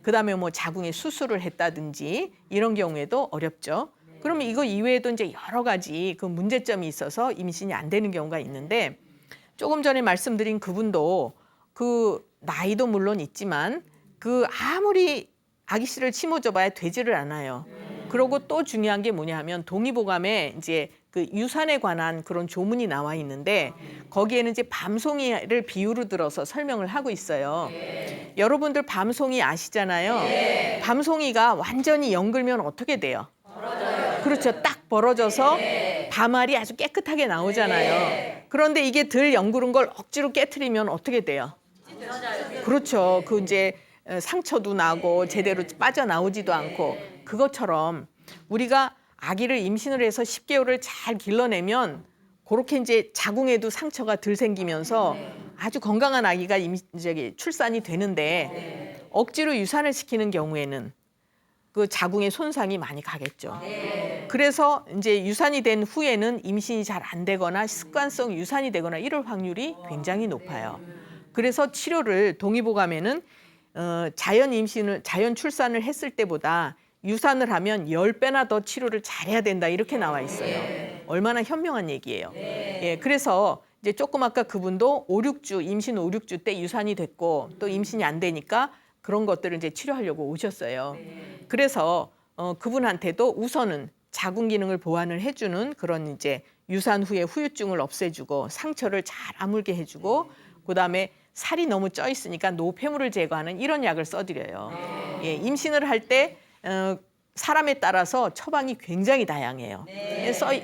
그다음에 뭐 자궁에 수술을 했다든지 이런 경우에도 어렵죠. 그러면 이거 이외에도 이제 여러 가지 그 문제점이 있어서 임신이 안 되는 경우가 있는데 조금 전에 말씀드린 그분도 그 나이도 물론 있지만 그 아무리 아기 씨를 심어줘봐야 되지를 않아요. 그리고 또 중요한 게 뭐냐 하면 동의보감에 이제 그 유산에 관한 그런 조문이 나와 있는데 거기에는 이제 밤송이를 비유로 들어서 설명을 하고 있어요. 여러분들 밤송이 아시잖아요. 밤송이가 완전히 연글면 어떻게 돼요? 그렇죠. 딱 벌어져서 밤알이 아주 깨끗하게 나오잖아요. 그런데 이게 덜 연구른 걸 억지로 깨트리면 어떻게 돼요? 그렇죠. 그 이제 상처도 나고 제대로 빠져나오지도 않고 그것처럼 우리가 아기를 임신을 해서 10개월을 잘 길러내면 그렇게 이제 자궁에도 상처가 덜 생기면서 아주 건강한 아기가 출산이 되는데 억지로 유산을 시키는 경우에는 그 자궁의 손상이 많이 가겠죠. 그래서 이제 유산이 된 후에는 임신이 잘 안 되거나 습관성 유산이 되거나 이럴 확률이 굉장히 높아요. 그래서 치료를 동의보감에는 자연 출산을 했을 때보다 유산을 하면 10배나 더 치료를 잘해야 된다 이렇게 나와 있어요. 얼마나 현명한 얘기예요. 예, 그래서 이제 조금 아까 그분도 5, 6주 임신 5, 6주 때 유산이 됐고 또 임신이 안 되니까 그런 것들을 이제 치료하려고 오셨어요. 그래서 그분한테도 우선은 자궁 기능을 보완을 해주는 그런 이제 유산 후에 후유증을 없애주고 상처를 잘 아물게 해주고 그다음에 살이 너무 쪄 있으니까 노폐물을 제거하는 이런 약을 써드려요. 예, 임신을 할 때 사람에 따라서 처방이 굉장히 다양해요.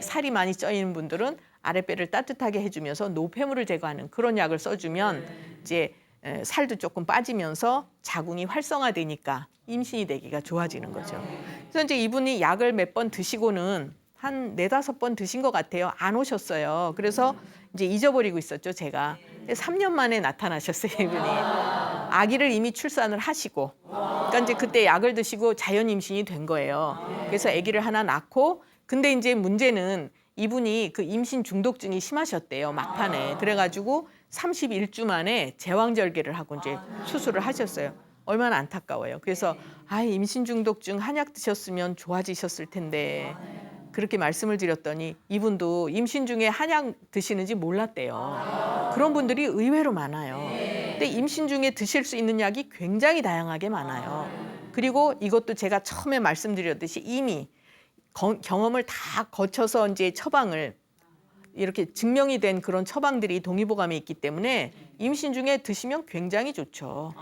살이 많이 쪄 있는 분들은 아랫배를 따뜻하게 해주면서 노폐물을 제거하는 그런 약을 써주면 이제 살도 조금 빠지면서 자궁이 활성화되니까 임신이 되기가 좋아지는 거죠. 그래서 이제 이분이 약을 몇 번 드시고는 한 4-5번 드신 것 같아요. 안 오셨어요. 그래서 이제 잊어버리고 있었죠, 제가. 3년 만에 나타나셨어요, 이분이. 아기를 이미 출산을 하시고. 그러니까 이제 그때 약을 드시고 자연 임신이 된 거예요. 그래서 아기를 하나 낳고 근데 이제 문제는 이분이 그 임신 중독증이 심하셨대요, 막판에. 그래가지고 31주 만에 제왕절개를 하고 이제 수술을 하셨어요. 얼마나 안타까워요. 그래서 임신 중독증 한약 드셨으면 좋아지셨을 텐데 그렇게 말씀을 드렸더니 이분도 임신 중에 한약 드시는지 몰랐대요. 그런 분들이 의외로 많아요. 근데 임신 중에 드실 수 있는 약이 굉장히 다양하게 많아요. 그리고 이것도 제가 처음에 말씀드렸듯이 이미 경험을 다 거쳐서 이제 처방을 이렇게 증명이 된 그런 처방들이 동의보감에 있기 때문에 임신 중에 드시면 굉장히 좋죠.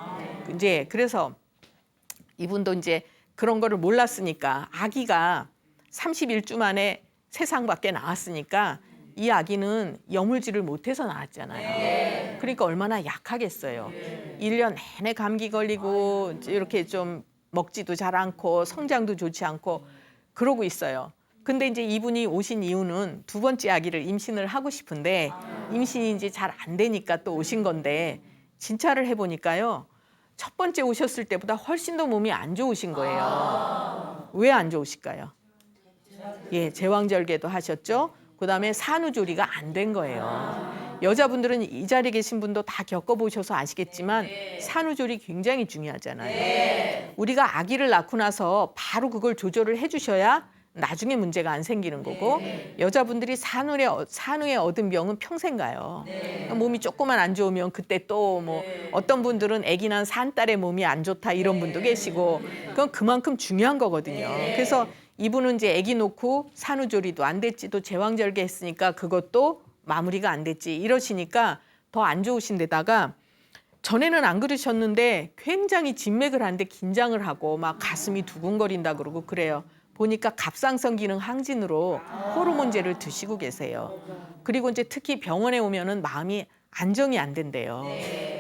이제 그래서 이분도 이제 그런 거를 몰랐으니까 아기가 31주 만에 세상 밖에 나왔으니까 이 아기는 여물지를 못해서 나왔잖아요. 그러니까 얼마나 약하겠어요. 1년 내내 감기 걸리고 이렇게 좀 먹지도 잘 않고 성장도 좋지 않고 그러고 있어요. 근데 이제 이분이 오신 이유는 2번째 아기를 임신을 하고 싶은데 임신이 이제 잘 안 되니까 또 오신 건데 진찰을 해보니까요. 첫 번째 오셨을 때보다 훨씬 더 몸이 안 좋으신 거예요. 왜 안 좋으실까요? 예, 제왕절개도 하셨죠. 그다음에 산후조리가 안 된 거예요. 여자분들은 이 자리에 계신 분도 다 겪어보셔서 아시겠지만 산후조리 굉장히 중요하잖아요. 우리가 아기를 낳고 나서 바로 그걸 조절을 해주셔야 나중에 문제가 안 생기는 거고 여자분들이 산후에 얻은 병은 평생 가요. 몸이 조금만 안 좋으면 그때 또 뭐 어떤 분들은 아기 난 산딸의 몸이 안 좋다 이런 분도 계시고 그건 그만큼 중요한 거거든요. 그래서 이분은 이제 아기 놓고 산후조리도 안 됐지 또 제왕절개 했으니까 그것도 마무리가 안 됐지 이러시니까 더 안 좋으신 데다가 전에는 안 그러셨는데 굉장히 진맥을 하는데 긴장을 하고 막 가슴이 두근거린다 그러고 그래요. 보니까 갑상선 기능 항진으로 호르몬제를 드시고 계세요. 그리고 이제 특히 병원에 오면은 마음이 안정이 안 된대요.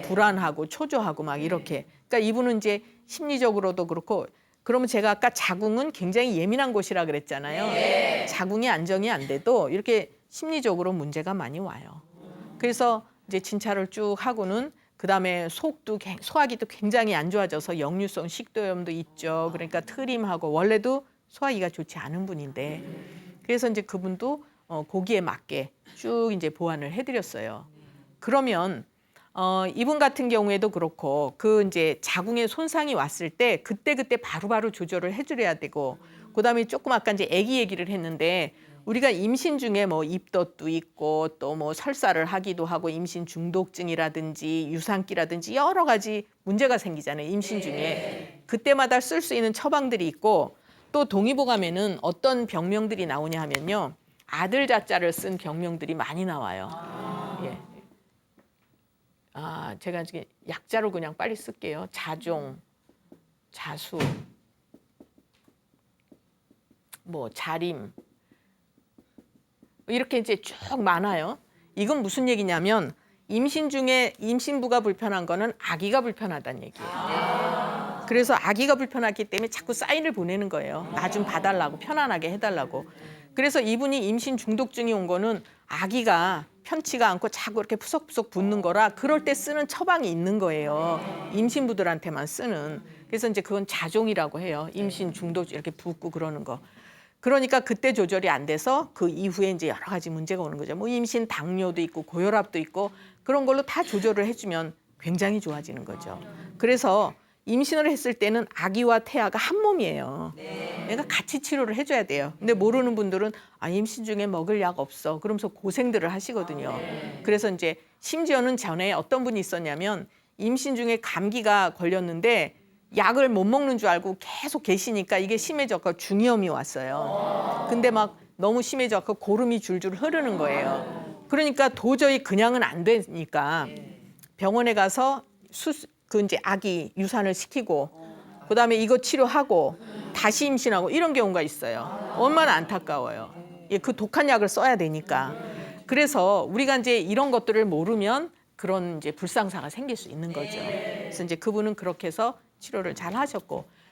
불안하고 초조하고 막 이렇게. 그러니까 이분은 이제 심리적으로도 그렇고 그러면 제가 아까 자궁은 굉장히 예민한 곳이라 그랬잖아요. 자궁이 안정이 안 돼도 이렇게 심리적으로 문제가 많이 와요. 그래서 이제 진찰을 쭉 하고는 그다음에 소화기도 굉장히 안 좋아져서 역류성 식도염도 있죠. 그러니까 트림하고 원래도 소화기가 좋지 않은 분인데 그래서 이제 그분도 거기에 맞게 쭉 이제 보완을 해드렸어요. 그러면 이분 같은 경우에도 그렇고 그 이제 자궁에 손상이 왔을 때 그때 바로바로 조절을 해드려야 되고 그다음에 조금 아까 이제 아기 얘기를 했는데 우리가 임신 중에 뭐 입덧도 있고 또 뭐 설사를 하기도 하고 임신 중독증이라든지 유산기라든지 여러 가지 문제가 생기잖아요. 임신 중에 그때마다 쓸 수 있는 처방들이 있고 또 동의보감에는 어떤 병명들이 나오냐 하면요. 아들 자자를 쓴 병명들이 많이 나와요. 예. 제가 이제 약자로 그냥 빨리 쓸게요. 자종, 자수, 뭐 자림 이렇게 이제 쭉 많아요. 이건 무슨 얘기냐면 임신 중에 임신부가 불편한 거는 아기가 불편하다는 얘기예요. 그래서 아기가 불편하기 때문에 자꾸 사인을 보내는 거예요. 나 좀 봐달라고 편안하게 해달라고. 그래서 이분이 임신 중독증이 온 거는 아기가 편치가 않고 자꾸 이렇게 푸석푸석 붓는 거라 그럴 때 쓰는 처방이 있는 거예요. 임신부들한테만 쓰는. 그래서 이제 그건 자종이라고 해요. 임신 중독 이렇게 붓고 그러는 거. 그러니까 그때 조절이 안 돼서 그 이후에 이제 여러 가지 문제가 오는 거죠. 뭐 임신 당뇨도 있고 고혈압도 있고 그런 걸로 다 조절을 해주면 굉장히 좋아지는 거죠. 그래서 임신을 했을 때는 아기와 태아가 한 몸이에요. 그러니까 같이 치료를 해줘야 돼요. 근데 모르는 분들은 임신 중에 먹을 약 없어. 그러면서 고생들을 하시거든요. 그래서 이제 심지어는 전에 어떤 분이 있었냐면 임신 중에 감기가 걸렸는데 약을 못 먹는 줄 알고 계속 계시니까 이게 심해져서 중이염이 왔어요. 근데 막 너무 심해져서 고름이 줄줄 흐르는 거예요. 그러니까 도저히 그냥은 안 되니까 병원에 가서 그 이제 아기 유산을 시키고 그다음에 이거 치료하고 다시 임신하고 이런 경우가 있어요. 얼마나 안타까워요. 그 독한 약을 써야 되니까. 그래서 우리가 이제 이런 것들을 모르면 그런 이제 불상사가 생길 수 있는 거죠. 그래서 이제 그분은 그렇게 해서 치료를 잘 하셨고